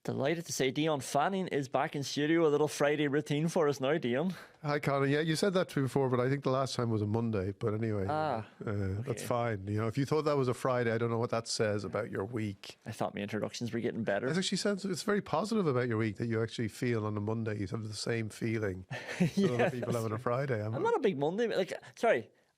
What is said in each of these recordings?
Delighted to say Dion Fanning is back in studio. A little Friday routine for us now, Dion. Hi, Conán. Yeah, you said that to me before, but I think the last time was a Monday. But anyway, that's fine. You know, if you thought that was a Friday, I don't know what that says about your week. I thought my introductions were getting better. It actually sounds, it's very positive about your week that you actually feel on a Monday. You have the same feeling that other people have on a Friday. I'm not a big Monday.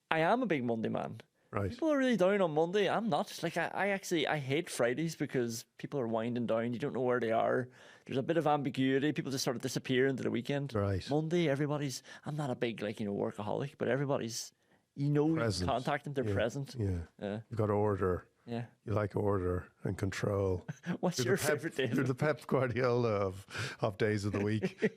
I am a big Monday man. Right. People are really down on Monday. I'm not. Like, I hate Fridays because people are winding down. You don't know where they are. There's a bit of ambiguity. People just sort of disappear into the weekend. Right. Monday, I'm not a big, workaholic, but everybody's, you present. Contact them, they're present. Yeah. You've got order. Yeah. You like order and control. What's your favourite day? You're the Pep Guardiola of days of the week.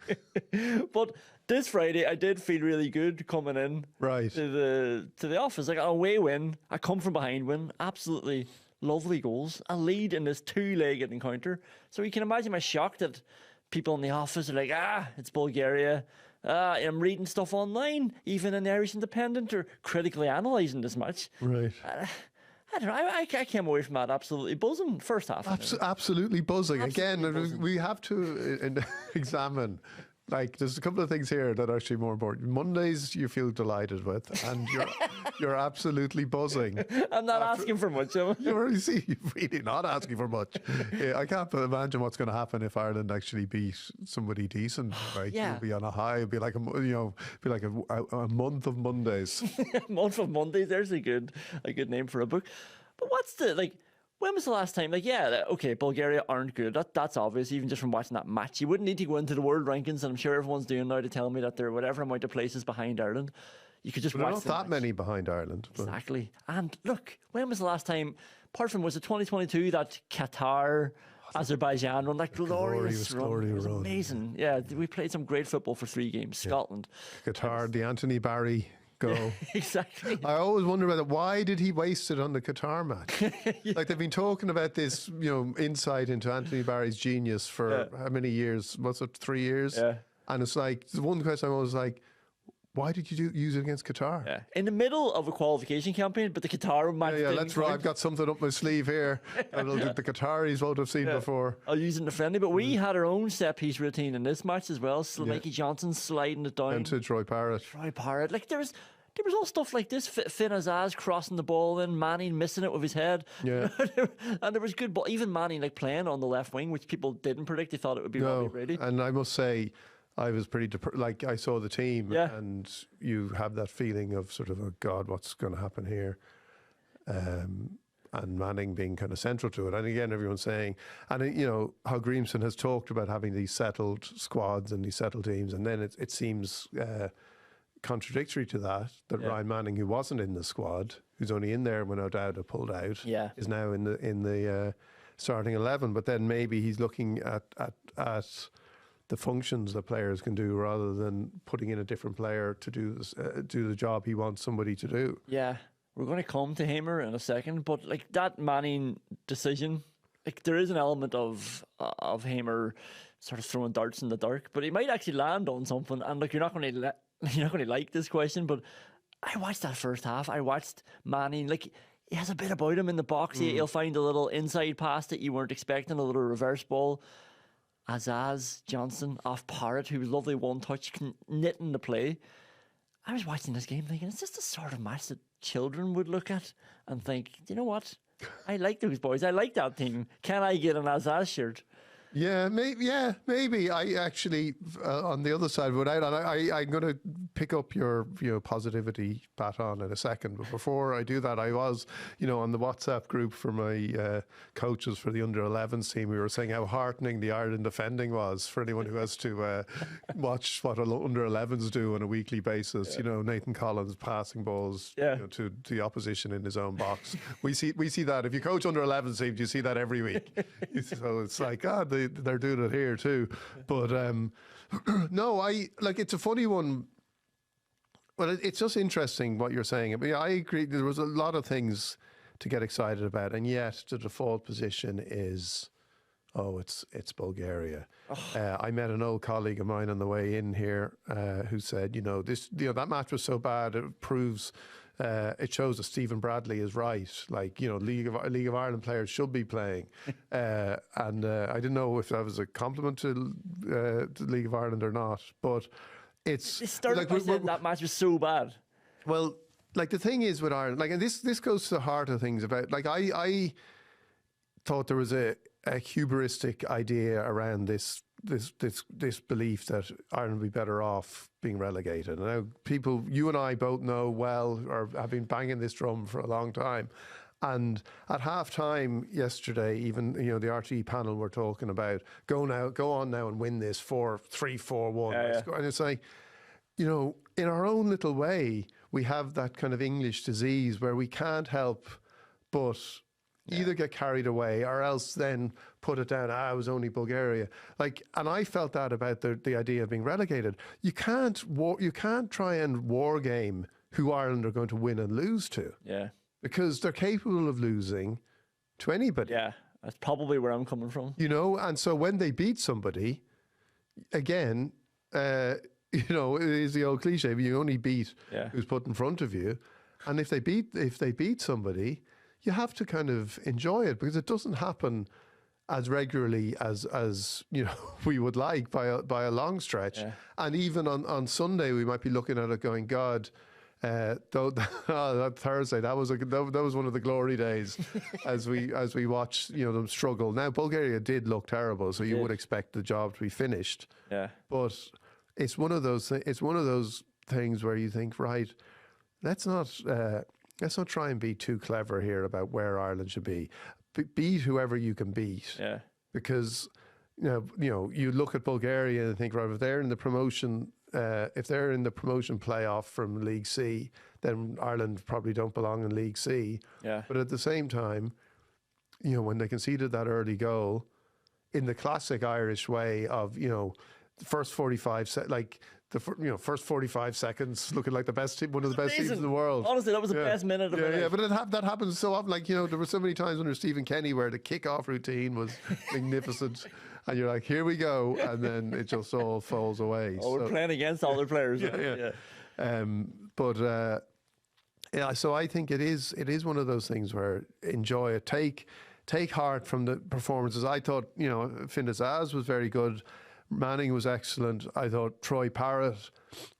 But this Friday, I did feel really good coming in to the office. Like, an away win, a come from behind win, absolutely lovely goals, a lead in this two-legged encounter. So you can imagine my shock that people in the office are like, it's Bulgaria. I'm reading stuff online, even in the Irish Independent, are critically analysing this match. Right. I don't know. I came away from that absolutely buzzing first half. Absolutely buzzing. Absolutely Again, buzzing. We have to examine. Like, there's a couple of things here that are actually more important. Mondays you feel delighted with, and you're absolutely buzzing. I'm not asking for much. You're really not asking for much. I can't imagine what's going to happen if Ireland actually beat somebody decent. Like, you'll be on a high. It'll be like a month of Mondays. A month of Mondays. There's a good name for a book. But when was the last time? Bulgaria aren't good. That's obvious, even just from watching that match. You wouldn't need to go into the world rankings, and I'm sure everyone's doing now to tell me that they're whatever amount of places behind Ireland. You could just watch not that many behind Ireland. Exactly. And look, when was the last time, apart from, was it 2022, that Qatar, Azerbaijan run, that glorious run? It was amazing. Yeah, we played some great football for 3 games. Scotland. Qatar, the Anthony Barry go. Exactly. I always wonder about it. Why did he waste it on the Qatar match? Like, they've been talking about this, insight into Anthony Barry's genius for how many years? What's it, 3 years? Yeah. And it's like, the one question I was like, why did you use it against Qatar? Yeah. In the middle of a qualification campaign, but the Qatar match. Yeah, let's roll. I've got something up my sleeve here that the Qataris won't have seen before. I'll use it in the friendly, but we had our own set piece routine in this match as well. Mikey Johnson sliding it down. And to Troy Parrott. Like, there was all stuff like this. Finn Azaz crossing the ball in, Manning missing it with his head. Yeah. And there was good ball. Even Manning playing on the left wing, which people didn't predict. They thought it would be Robbie Brady. And I must say, I was pretty I saw the team, and you have that feeling of sort of, oh God, what's going to happen here? And Manning being kind of central to it. And again, everyone's saying, and Hallgrimsson has talked about having these settled squads and these settled teams, and then it seems contradictory to that Ryan Manning, who wasn't in the squad, who's only in there when O'Dowd pulled out, is now in the starting 11. But then maybe he's looking at the functions that players can do rather than putting in a different player to do the job he wants somebody to do. Yeah, we're going to come to Heimir in a second, but that Manning decision, there is an element of Heimir sort of throwing darts in the dark, but he might actually land on something. And you're not going to like this question, but I watched that first half. I watched Manning, he has a bit about him in the box. He'll find a little inside pass that you weren't expecting, a little reverse ball. Azaz Johnson off Parrott, who was lovely one touch, knitting the play. I was watching this game thinking, it's just the sort of match that children would look at and think, you know what? I like those boys. I like that team. Can I get an Azaz shirt? Yeah, maybe. I actually, on the other side, without, I'm going to pick up your positivity baton in a second. But before I do that, I was, on the WhatsApp group for my coaches for the under-11s team, we were saying how heartening the Ireland defending was for anyone who has to watch what under-11s do on a weekly basis. Nathan Collins passing balls to the opposition in his own box. We see that. If you coach under-11s teams, you see that every week. So it's like, they're doing it here too. But no, it's a funny one. Well, it's just interesting what you're saying. I mean, I agree. There was a lot of things to get excited about, and yet the default position is oh, it's Bulgaria. I met an old colleague of mine on the way in here who said, that match was so bad it proves. It shows that Stephen Bradley is right. Like, League of Ireland players should be playing. And I didn't know if that was a compliment to the League of Ireland or not. But it's... It started by saying that match was so bad. Well, like, the thing is with Ireland, like, and this goes to the heart of things about... Like, I thought there was a hubristic idea around this belief that Ireland would be better off being relegated. And now people, you and I both know well, or have been banging this drum for a long time. And at half time yesterday, even, the RTE panel were talking about, go on now and win this 3-4-1. Yeah. And it's like, in our own little way, we have that kind of English disease where we can't help but either get carried away or else then put it down. It was only Bulgaria. And I felt that about the idea of being relegated. You can't try and war game who Ireland are going to win and lose to. Yeah. Because they're capable of losing to anybody. Yeah, that's probably where I'm coming from. And so when they beat somebody, again, it is the old cliche, but you only beat who's put in front of you. And if they beat somebody, you have to kind of enjoy it because it doesn't happen as regularly as we would like by a long stretch. Yeah. And even on Sunday, we might be looking at it going, God, that Thursday, that was one of the glory days as we watch them struggle. Now Bulgaria did look terrible, so you would expect the job to be finished. Yeah. But it's one of those things where you think, right, let's not try and be too clever here about where Ireland should be. Beat whoever you can beat. Yeah. Because you look at Bulgaria and think, right, if they're in the promotion playoff from League C, then Ireland probably don't belong in League C. Yeah. But at the same time, when they conceded that early goal, in the classic Irish way of the first 45 first 45 seconds looking like the best team, one of the best teams in the world. Honestly, that was the best minute of my life. Yeah, but that happens so often. There were so many times under Stephen Kenny where the kick-off routine was magnificent, and you're like, here we go, and then it just all falls away. We're playing against all the players. So I think it is one of those things where enjoy it, take heart from the performances. I thought Finn Azaz was very good. Manning was excellent. I thought Troy Parrott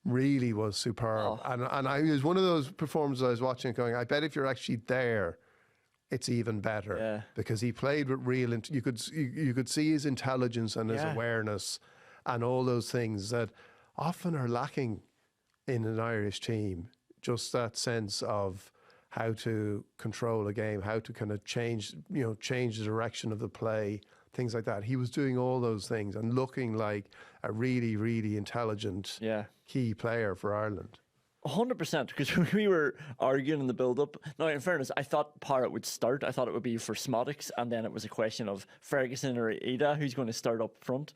really was superb. And it was one of those performances I was watching going, I bet if you're actually there, it's even better. Yeah. Because he played with real... You could see his intelligence and his awareness and all those things that often are lacking in an Irish team. Just that sense of how to control a game, how to kind of change the direction of the play, things like that. He was doing all those things and looking like a really, really intelligent key player for Ireland. 100%, because we were arguing in the build-up. Now, in fairness, I thought Parrott would start. I thought it would be for Smodics, and then it was a question of Ferguson or Ida, who's going to start up front.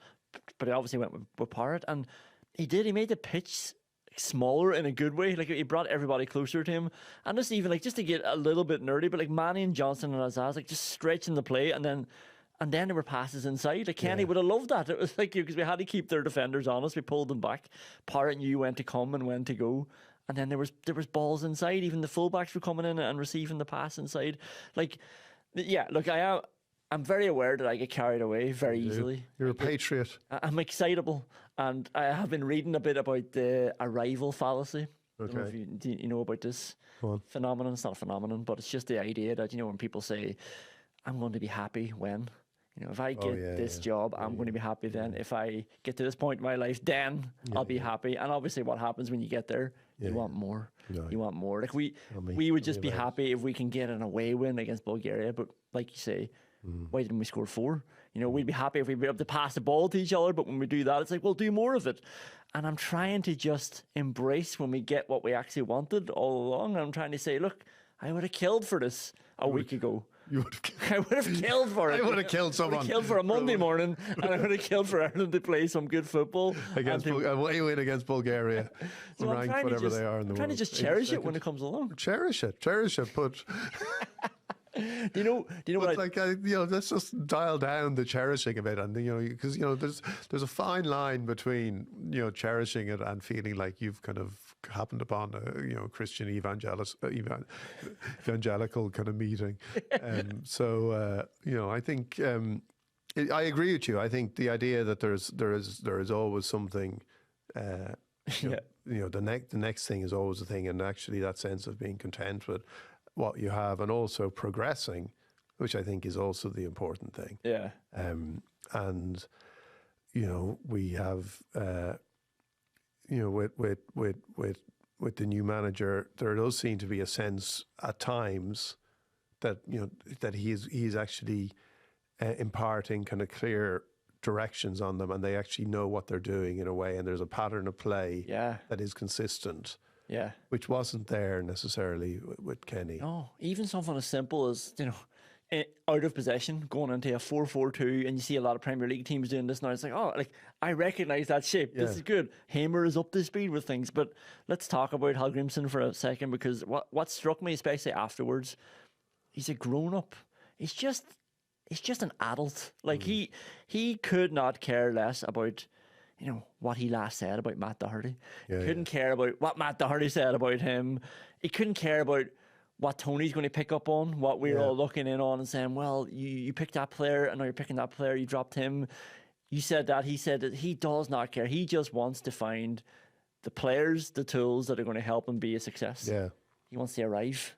But he obviously went with Parrott, and he did. He made the pitch smaller in a good way. He brought everybody closer to him, and just to get a little bit nerdy, but Manning, Johnson, and Azaz, just stretching the play, and then there were passes inside. Kenny would have loved that. It was because we had to keep their defenders honest. We pulled them back. Parrott knew when to come and when to go. And then there was balls inside. Even the fullbacks were coming in and receiving the pass inside. I'm very aware that I get carried away very easily. You're a patriot. I'm excitable. And I have been reading a bit about the arrival fallacy. Okay. Do you know about this phenomenon? It's not a phenomenon, but it's just the idea that, when people say, I'm going to be happy when... if I get this job, I'm going to be happy then. If I get to this point in my life, then I'll be happy. And obviously what happens when you get there, you want more. No. You want more. We would just be happy if we can get an away win against Bulgaria. But like you say, why didn't we score 4? We'd be happy if we'd be able to pass the ball to each other. But when we do that, it's we'll do more of it. And I'm trying to just embrace when we get what we actually wanted all along. I'm trying to say, look, I would have killed for this a week ago. I would have killed for it. I would have killed someone. I would have killed for a Monday morning, and I would have killed for Ireland to play some good football. Away win against Bulgaria. So ranked whatever they are in the world. I'm trying to just cherish it when it comes along. Cherish it. But Do you know But what? let's just dial down the cherishing of it, and because there's a fine line between cherishing it and feeling like you've kind of happened upon a Christian evangelical kind of meeting. I think I agree with you. I think the idea that there is always something. The next thing is always the thing, and actually that sense of being content with what you have, and also progressing, which I think is also the important thing. Yeah. And we have with the new manager, there does seem to be a sense at times that that he's actually imparting kind of clear directions on them, and they actually know what they're doing in a way, and there's a pattern of play that is consistent. Yeah. Which wasn't there necessarily with Kenny. No, even something as simple as, out of possession, going into a 4-4-2, and you see a lot of Premier League teams doing this now. It's like, I recognise that shape. This is good. Heimir is up to speed with things. But let's talk about Hallgrimsson for a second, because what struck me, especially afterwards, he's a grown-up. He's just an adult. Like, he could not care less about what he last said about Matt Doherty. Couldn't care about what Matt Doherty said about him. He couldn't care about what Tony's going to pick up on, what we're all looking in on and saying, well, you picked that player, and now you're picking that player, you dropped him. You said that. He said that. He does not care. He just wants to find the players, the tools that are going to help him be a success. Yeah. He wants to arrive.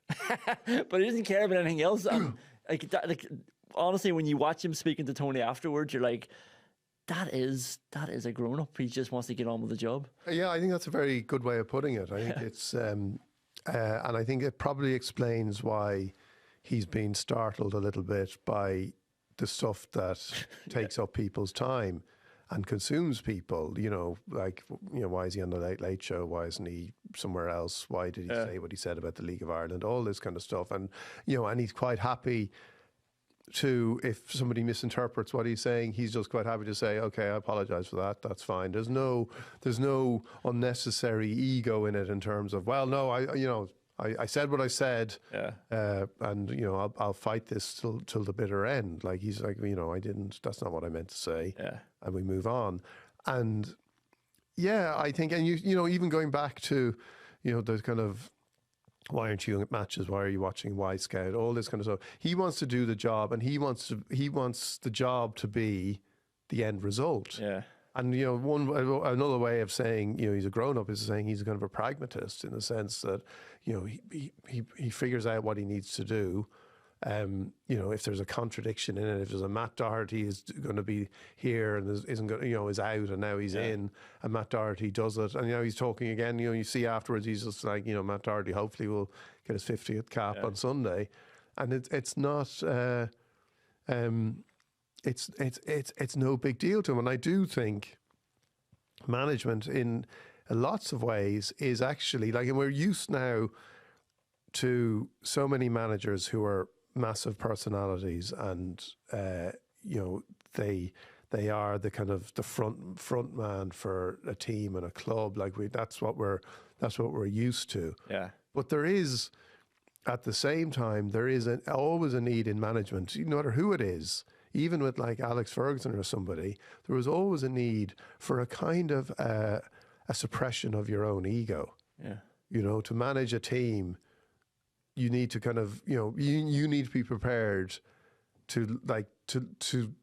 But he doesn't care about anything else. And honestly, when you watch him speaking to Tony afterwards, you're like, that is a grown-up. He just wants to get on with the job. Yeah, I think that's a very good way of putting it. I think it's, and I think it probably explains why he's been startled a little bit by the stuff that takes up people's time and consumes people. Why is he on the Late Late Show? Why isn't he somewhere else? Why did he say what he said about the League of Ireland? All this kind of stuff. And, and he's quite happy to, if somebody misinterprets what he's saying, he's just quite happy to say, okay, I apologise for that, that's fine. There's no unnecessary ego in it in terms of, well, no, I said what I said, and I'll fight this till the bitter end. Like, he's like, I didn't, that's not what I meant to say, and we move on. And I think, and even going back to, the kind of, why aren't you at matches? Why are you watching Y Scout? All this kind of stuff. He wants to do the job, and he wants the job to be the end result. Yeah. And another way of saying he's a grown up is saying he's kind of a pragmatist, in the sense that he figures out what he needs to do. If there's a contradiction in it, if there's a Matt Doherty is going to be here and isn't going, is out and now he's in, and Matt Doherty does it, and he's talking again. You see afterwards he's just like, Matt Doherty hopefully will get his 50th cap on Sunday, and it's not it's no big deal to him. And I do think management in lots of ways is actually like, and we're used now to so many managers who are massive personalities, and they are the kind of the front man for a team and a club. Like, that's what we're used to. Yeah. But there is, at the same time, there is always a need in management, no matter who it is. Even with like Alex Ferguson or somebody, there was always a need for a kind of a suppression of your own ego. Yeah. To manage a team, you need to kind of, you need to be prepared to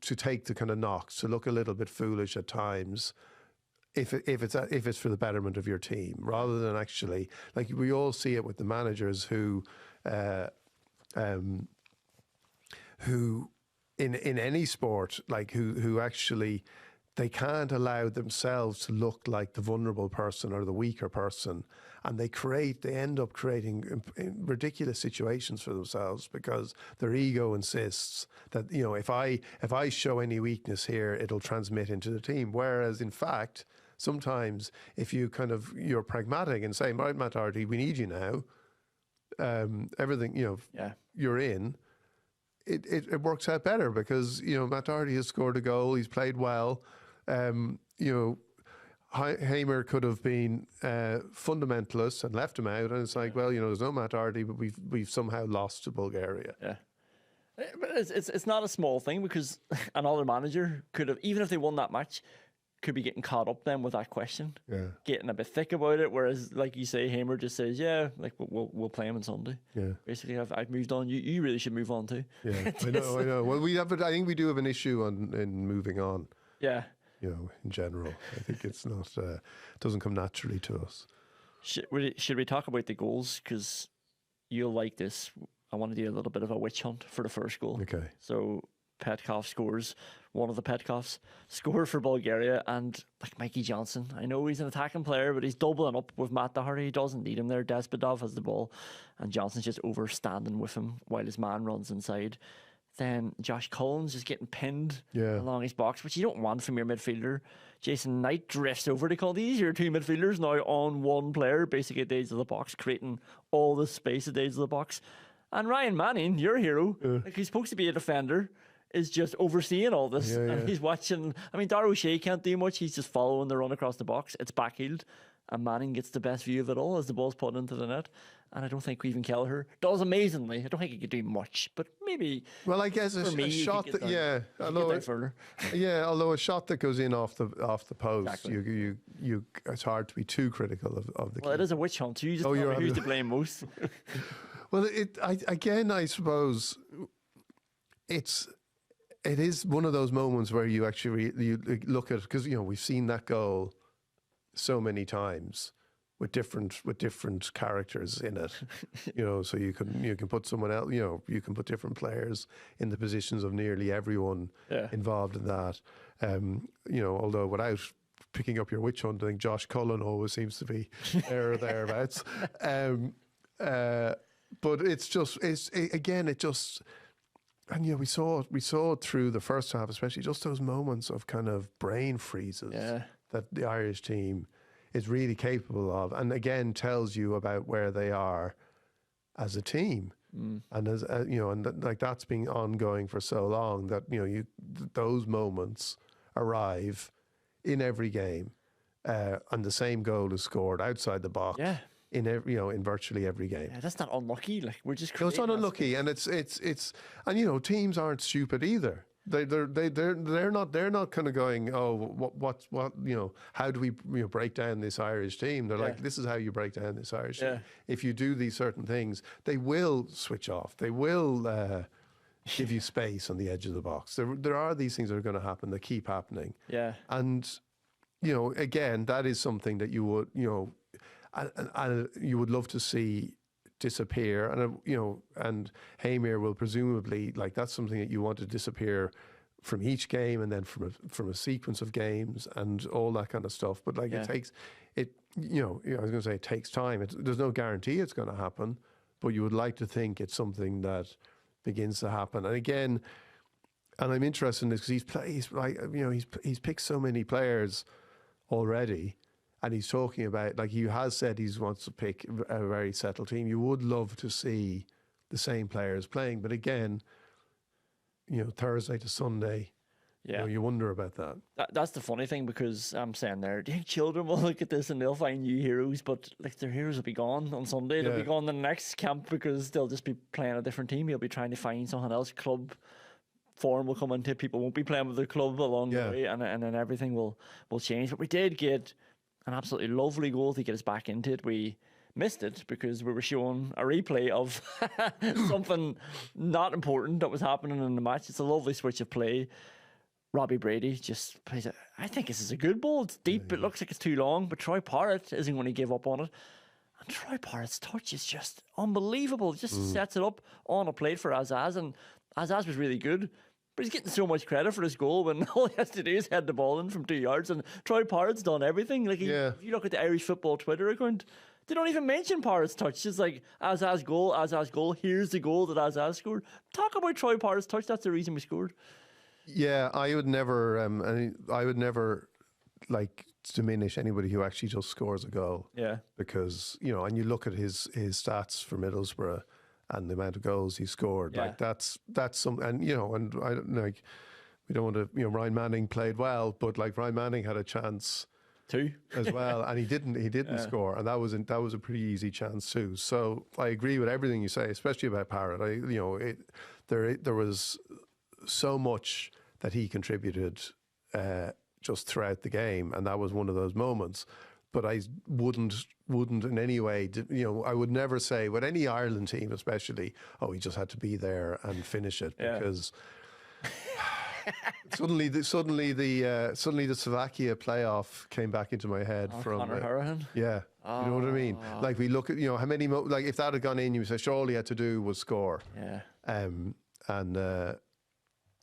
take the kind of knocks, to look a little bit foolish at times, if it's for the betterment of your team, rather than actually, like, we all see it with the managers who in any sport, like, who actually, they can't allow themselves to look like the vulnerable person or the weaker person, and they end up creating ridiculous situations for themselves, because their ego insists that, if I show any weakness here, it'll transmit into the team. Whereas in fact, sometimes if you're pragmatic and say, right, Matt Doherty, we need you now, everything, you're in. It works out better, because Matt Doherty has scored a goal, he's played well. Heimir could have been fundamentalist and left him out, and it's like, well, there's no Matt Doherty, but we've somehow lost to Bulgaria. Yeah. But it's not a small thing, because another manager could have, even if they won that match, could be getting caught up then with that question, getting a bit thick about it. Whereas, like you say, Heimir just says, "Yeah, like we'll play him on Sunday." Yeah, basically, I've moved on. You really should move on too. Yeah, I know. Well, I think we do have an issue in moving on. Yeah, in general, I think it's not doesn't come naturally to us. Should we talk about the goals? Because you'll like this. I want to do a little bit of a witch hunt for the first goal. Okay. So Petkov scores. One of the Petkovs score for Bulgaria, and like Mikey Johnson, I know he's an attacking player, but he's doubling up with Matt Doherty. He doesn't need him there. Despotov has the ball, and Johnson's just overstanding with him while his man runs inside. Then Josh Cullen's just getting pinned along his box, which you don't want from your midfielder. Jason Knight drifts over to call these your two midfielders now on one player, basically at the edge of the box, creating all the space at the edge of the box. And Ryan Manning, your hero, like he's supposed to be a defender, is just overseeing all this. And he's watching. I mean, Darragh O'Shea can't do much. He's just following the run across the box. It's backheeled, and Manning gets the best view of it all as the ball's put into the net. And I don't think Caoimhin Kelleher does amazingly. I don't think he could do much, but maybe. Well, I guess a shot that although a shot that goes in off the post, exactly. you it's hard to be too critical of the. Well, it is a witch hunt. So you just who's to blame most. Well, I suppose it is one of those moments where you actually you look at, because we've seen that goal so many times with different characters in it. So you can put someone else. You can put different players in the positions of nearly everyone involved in that. Although without picking up your witch hunt, I think Josh Cullen always seems to be there or thereabouts. But it's just and we saw through the first half, especially just those moments of kind of brain freezes that the Irish team is really capable of, and again tells you about where they are as a team, and as like that's been ongoing for so long that those moments arrive in every game, and the same goal is scored outside the box. Yeah. In virtually every game. Yeah, that's not unlucky. Like we're just. No, it's not unlucky, and it's and teams aren't stupid either. They're not kind of going, oh, what how do we break down this Irish team? They're like, this is how you break down this Irish team. If you do these certain things, they will switch off. They will give you space on the edge of the box. There are these things that are going to happen, that keep happening. Yeah, and again, that is something that you would and you would love to see disappear, and Heimir will presumably, like, that's something that you want to disappear from each game, and then from a sequence of games and all that kind of stuff. But like it takes I was going to say it takes time. There's no guarantee it's going to happen, but you would like to think it's something that begins to happen. And again, and I'm interested in this because he's picked so many players already. And he's talking about, like, he has said he wants to pick a very settled team. You would love to see the same players playing. But again, Thursday to Sunday, you wonder about that. That's the funny thing, because I'm saying there, do you think children will look at this and they'll find new heroes? But like, their heroes will be gone on Sunday. They'll be gone the next camp, because they'll just be playing a different team. You'll be trying to find someone else. Club form will come into, people won't be playing with their club along the way, and then everything will change. But we did get an absolutely lovely goal to get us back into it. We missed it because we were showing a replay of something not important that was happening in the match. It's a lovely switch of play. Robbie Brady just plays it. I think this is a good ball. It's deep. It looks like it's too long, but Troy Parrott isn't going to give up on it. And Troy Parrott's touch is just unbelievable. He just sets it up on a plate for Azaz, and Azaz was really good. But he's getting so much credit for his goal when all he has to do is head the ball in from 2 yards. And Troy Parrott's done everything. Like, if you look at the Irish football Twitter account, they don't even mention Parrott's touch. It's like Azaz goal. Here's the goal that Azaz scored. Talk about Troy Parrott's touch. That's the reason we scored. Yeah, I would never like diminish anybody who actually just scores a goal. Yeah, because and you look at his stats for Middlesbrough and the amount of goals he scored, like that's some, and and I don't like, we don't want to, Ryan Manning played well, but like Ryan Manning had a chance 2 as well, and he didn't score, and that was a pretty easy chance too. So I agree with everything you say, especially about Parrott. There was so much that he contributed just throughout the game, and that was one of those moments. But I wouldn't in any way, I would never say with any Ireland team, especially, oh, he just had to be there and finish it, because suddenly the Slovakia playoff came back into my head from Conor Harahan. Yeah, you know what I mean. Like we look at how many like if that had gone in, you would say sure all he had to do was score. Yeah, and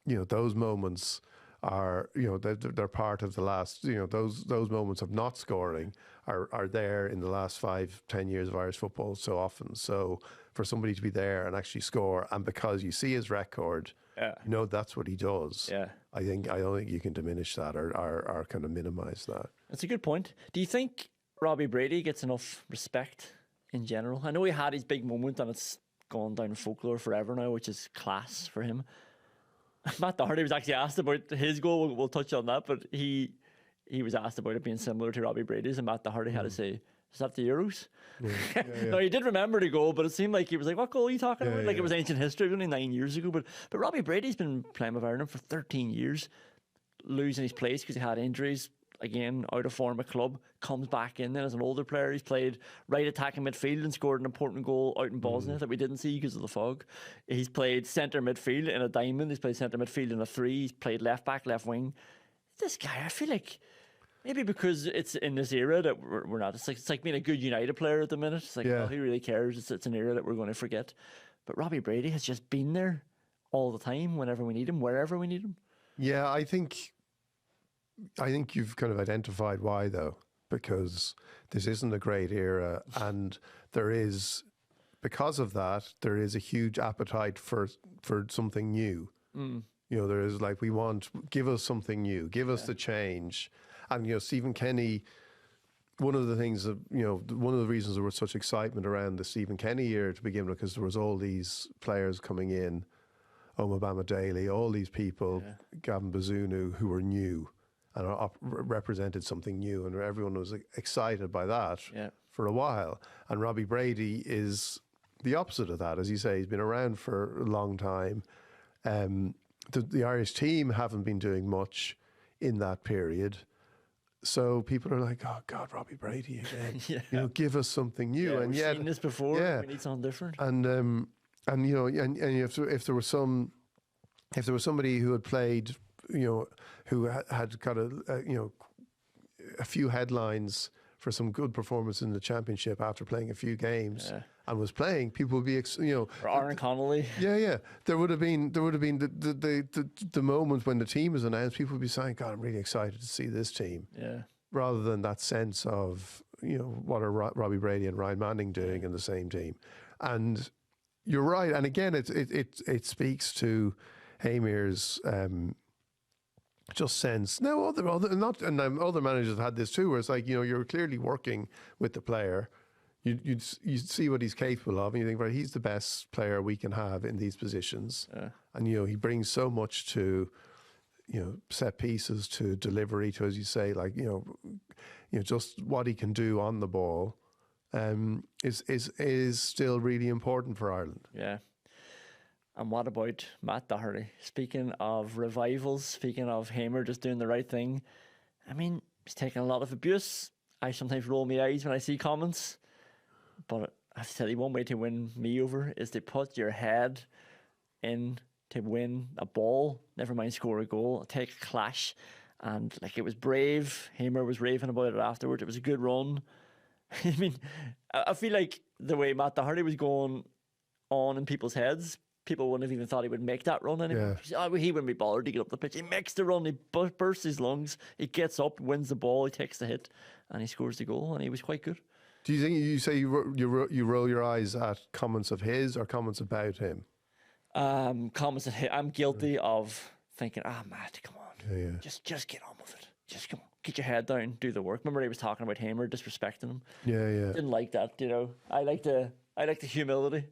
those moments are they're part of the last those moments of not scoring are there in the last 5-10 years of Irish football so often. So for somebody to be there and actually score, and because you see his record, that's what he does. Yeah, I don't think you can diminish that or kind of minimise that. That's a good point. Do you think Robbie Brady gets enough respect in general? I know he had his big moment and it's gone down in folklore forever now, which is class for him. Matt Doherty was actually asked about his goal. We'll touch on that, but he was asked about it being similar to Robbie Brady's, and Matt Doherty had to say, "Is that the Euros?" Yeah. No, he did remember the goal, but it seemed like he was like, "What goal are you talking about?" Like it was ancient history. It was only 9 years ago. But Robbie Brady's been playing with Ireland for 13 years, losing his place because he had injuries. Again, out of form at club, comes back in then as an older player. He's played right attacking midfield and scored an important goal out in Bosnia that we didn't see because of the fog. He's played centre midfield in a diamond. He's played centre midfield in a 3. He's played left back, left wing. This guy, I feel like maybe because it's in this era that we're not. It's like being a good United player at the minute. It's like, oh, who really cares? It's an era that we're going to forget. But Robbie Brady has just been there all the time, whenever we need him, wherever we need him. Yeah, I think you've kind of identified why, though, because this isn't a great era, and there is, because of that, there is a huge appetite for something new. There is like, give us something new, give us the change. And, Stephen Kenny, one of the things that, one of the reasons there was such excitement around the Stephen Kenny era to begin with, because there was all these players coming in, Omobama Daly, all these people, Gavin Bazunu, who were new and represented something new, and everyone was excited by that for a while. And Robbie Brady is the opposite of that. As you say, he's been around for a long time. The Irish team haven't been doing much in that period. So people are like, oh God, Robbie Brady again. Give us something new. Yeah, and we've seen this before. We need something different. And if there was somebody who had played, who had got a few headlines for some good performance in the championship after playing a few games and was playing, people would be, or Aaron Connolly. Yeah. There would have been the moment when the team was announced, people would be saying, God, I'm really excited to see this team. Yeah. Rather than that sense of, what are Robbie Brady and Ryan Manning doing in the same team. And you're right. And again, it speaks to Heimir's just sense. Now, other managers have had this too, where it's like, you're clearly working with the player. You see what he's capable of, and you think, right, he's the best player we can have in these positions. And he brings so much to set pieces, to delivery, to, as you say, like just what he can do on the ball is still really important for Ireland. Yeah. And what about Matt Doherty? Speaking of revivals, speaking of Heimir just doing the right thing, I mean, he's taking a lot of abuse. I sometimes roll my eyes when I see comments, but I have to tell you, one way to win me over is to put your head in to win a ball, never mind score a goal, take a clash. And like, it was brave. Heimir was raving about it afterwards. It was a good run. I mean, I feel like the way Matt Doherty was going on in people's heads, people wouldn't have even thought he would make that run anymore. He wouldn't be bothered to get up the pitch. He makes the run, he bursts his lungs, he gets up, wins the ball, he takes the hit, and he scores the goal, and he was quite good. Do you think you say you roll your eyes at comments of his or comments about him? Comments at him. I'm guilty of thinking, Matt, come on, just get on with it. Just come on, get your head down, do the work. Remember he was talking about Heimir, disrespecting him. Didn't like that. I like the humility.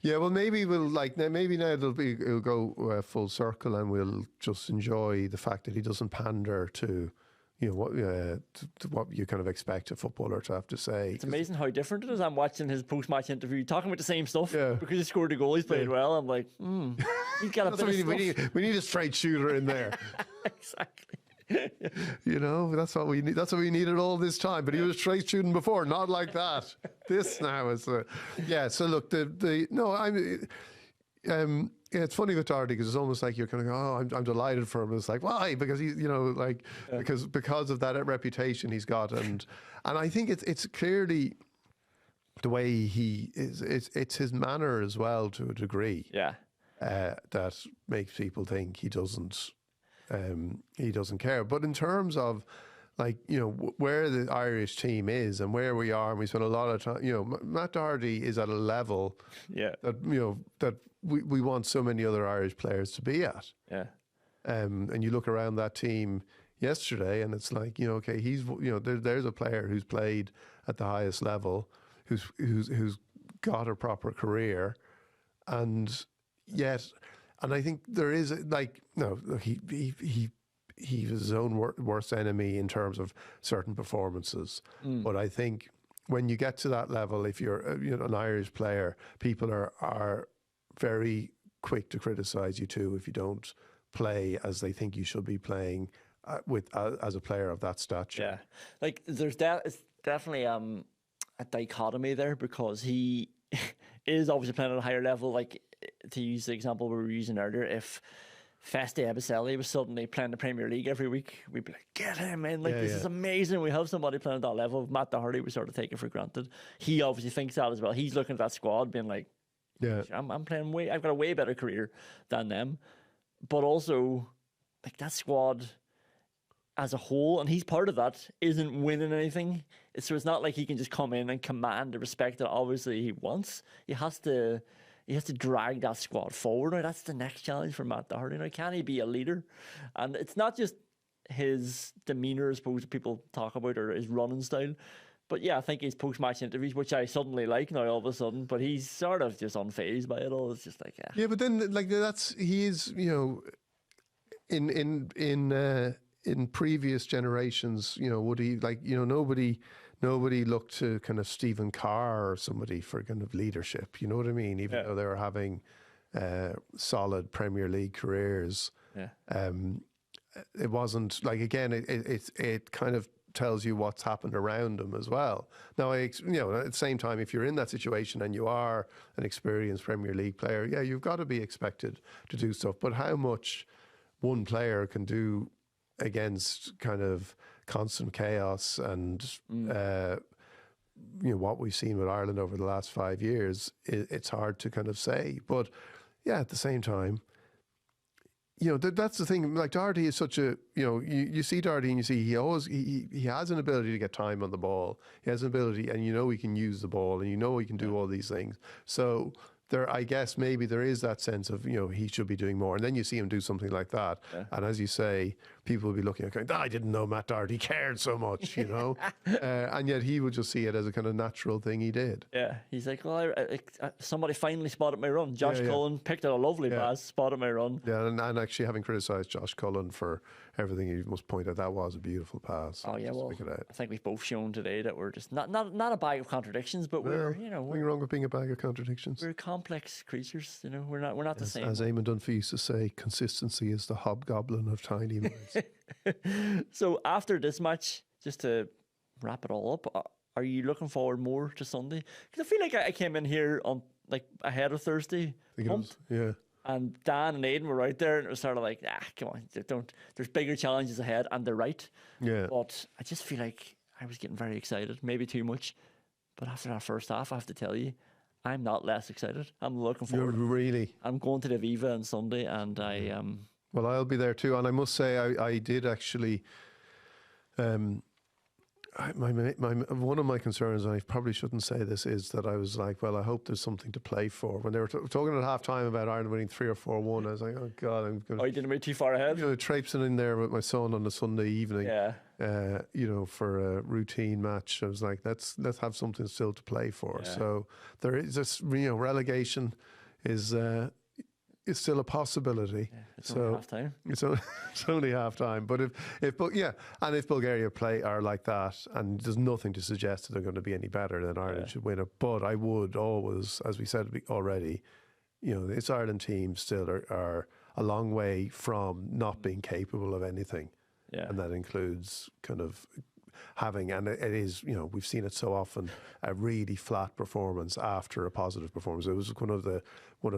Yeah, well, maybe maybe now it'll go full circle, and we'll just enjoy the fact that he doesn't pander to what you kind of expect a footballer to have to say. It's amazing how different it is. I'm watching his post-match interview, talking about the same stuff. Yeah. Because he scored a goal, he's played well. I'm like, he's got a bit of stuff. We need a straight shooter in there. Exactly. That's what we need. That's what we needed all this time. But he was straight shooting before, not like that. This now is So look, it's funny with Doherty because it's almost like you're kind of going, I'm delighted for him. It's like, why? Because because of that reputation he's got, and I think it's clearly the way he is. It's his manner as well, to a degree. Yeah. That makes people think he doesn't care. But in terms of where the Irish team is and where we are, and we spent a lot of time, Matt Doherty is at a level that we want so many other Irish players to be at. Yeah. And you look around that team yesterday and it's like, okay, he's, there's a player who's played at the highest level, who's got a proper career, and I think there is he was his own worst enemy in terms of certain performances. But I think when you get to that level, if you're an Irish player, people are very quick to criticise you too if you don't play as they think you should be playing as a player of that stature. Yeah, like there's it's definitely a dichotomy there, because he is obviously playing at a higher level. Like, to use the example we were using earlier, if Feste Abicelli was suddenly playing the Premier League every week, we'd be like, get him in, this is amazing, we have somebody playing at that level. Matt Doherty, we sort of take it for granted. He obviously thinks that as well. He's looking at that squad being like, I'm playing I've got a way better career than them. But also, like, that squad as a whole, and he's part of that, isn't winning anything. So it's not like he can just come in and command the respect that obviously he wants. He has to drag that squad forward. Now, that's the next challenge for Matt Doherty. Now, can he be a leader? And it's not just his demeanour, I suppose, that people talk about, or his running style. But yeah, I think his post-match interviews, which I suddenly like now all of a sudden, but he's sort of just unfazed by it all. It's just like, yeah, but then he is, in previous generations, would he nobody looked to kind of Stephen Carr or somebody for kind of leadership. You know what I mean? Even though they were having solid Premier League careers, it wasn't like, again, it kind of tells you what's happened around him as well. Now, at the same time, if you're in that situation and you are an experienced Premier League player, you've got to be expected to do stuff. But how much one player can do against kind of constant chaos and what we've seen with Ireland over the last 5 years, it's hard to kind of say. But yeah, at the same time, that's the thing. Like, Doherty is such a, you see Doherty and you see he has an ability to get time on the ball. He has an ability, and he can use the ball, and he can do all these things. So there, I guess maybe there is that sense of, he should be doing more. And then you see him do something like that. Yeah. And as you say, people will be looking at going, I didn't know Matt Doherty cared so much, and yet he would just see it as a kind of natural thing he did. Yeah, he's like, well, somebody finally spotted my run. Josh Cullen picked out a lovely pass, spotted my run. Yeah, and actually, having criticised Josh Cullen for everything, you must point out that was a beautiful pass. Oh yeah, well, I think we've both shown today that we're just not a bag of contradictions, but we're nothing wrong with being a bag of contradictions. We're complex creatures, we're not the same. As Eamon Dunphy used to say, consistency is the hobgoblin of tiny minds. So after this match, just to wrap it all up, are you looking forward more to Sunday? Because I feel like I came in here on ahead of Thursday. And Dan and Aidan were out there, and it was sort of like, come on, there's bigger challenges ahead, and they're right. Yeah. But I just feel like I was getting very excited, maybe too much. But after that first half, I have to tell you, I'm not less excited. I'm looking forward. Really? I'm going to the Viva on Sunday, and I Well, I'll be there too, and I must say I did actually. One of my concerns, and I probably shouldn't say this, is that I was like, well, I hope there's something to play for. When they were talking at half time about Ireland winning 3 or 4-1, I was like, oh God, I'm going to... Oh, you didn't move too far ahead? Traipsing in there with my son on a Sunday evening, for a routine match. I was like, let's have something still to play for. Yeah. So there is this, relegation is... is still a possibility. Yeah, it's only half time. It's only half time. But if Bulgaria are like that, and there's nothing to suggest that they're going to be any better, then Ireland should win it. But I would always, as we said already, this Ireland team still are a long way from not being capable of anything. Yeah. And that includes kind of having, and it is, we've seen it so often, a really flat performance after a positive performance. It was one of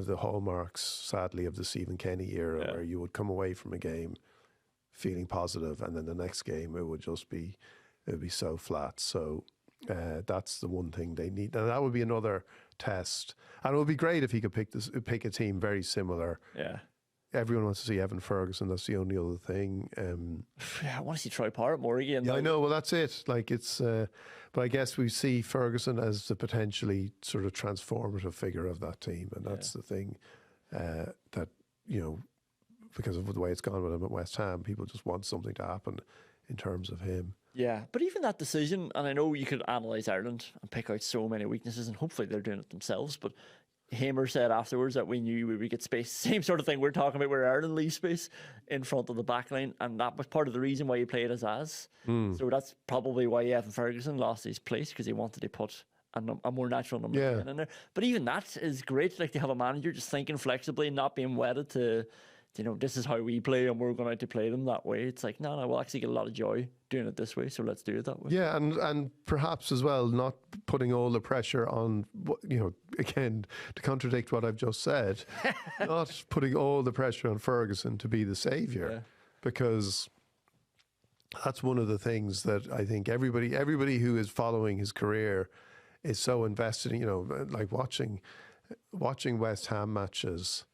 the hallmarks, sadly, of the Stephen Kenny era, where you would come away from a game feeling positive, and then the next game it would be so flat. So that's the one thing they need, and that would be another test. And it would be great if he could pick a team very similar. Yeah. Everyone wants to see Evan Ferguson. That's the only other thing. I want to see Troy Parrott more again. Yeah, I know. Well, that's it. Like it's, but I guess we see Ferguson as the potentially sort of transformative figure of that team, and that's the thing that because of the way it's gone with him at West Ham, people just want something to happen in terms of him. Yeah, but even that decision, and I know you could analyse Ireland and pick out so many weaknesses, and hopefully they're doing it themselves, but Heimir said afterwards that we knew we would get space. Same sort of thing we're talking about, where Ireland leaves space in front of the back line, and that was part of the reason why he played as So that's probably why Evan Ferguson lost his place, because he wanted to put a more natural number 10 in there. But even that is great, like to have a manager just thinking flexibly and not being wedded to, this is how we play and we're going out to play them that way. It's like, no, we'll actually get a lot of joy doing it this way, so let's do it that way. Yeah, and perhaps as well, not putting all the pressure on, again, to contradict what I've just said, not putting all the pressure on Ferguson to be the saviour, because that's one of the things that I think everybody who is following his career is so invested in, like watching West Ham matches,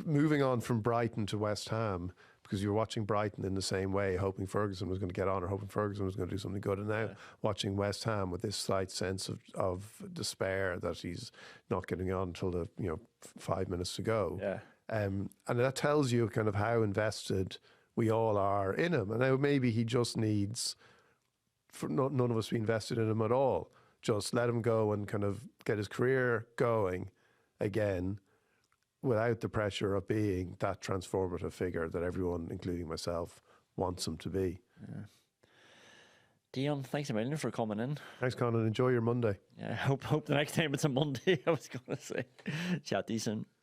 moving on from Brighton to West Ham, because you're watching Brighton in the same way, hoping Ferguson was going to get on or hoping Ferguson was going to do something good. And now watching West Ham with this slight sense of despair that he's not getting on until the 5 minutes to go. Yeah. And that tells you kind of how invested we all are in him. And now maybe he just needs for none of us to be invested in him at all. Just let him go and kind of get his career going again, without the pressure of being that transformative figure that everyone, including myself, wants him to be. Yeah. Dion, thanks a million for coming in. Thanks, Conán. Enjoy your Monday. Yeah, hope the next time it's a Monday, I was going to say. Chat to you soon.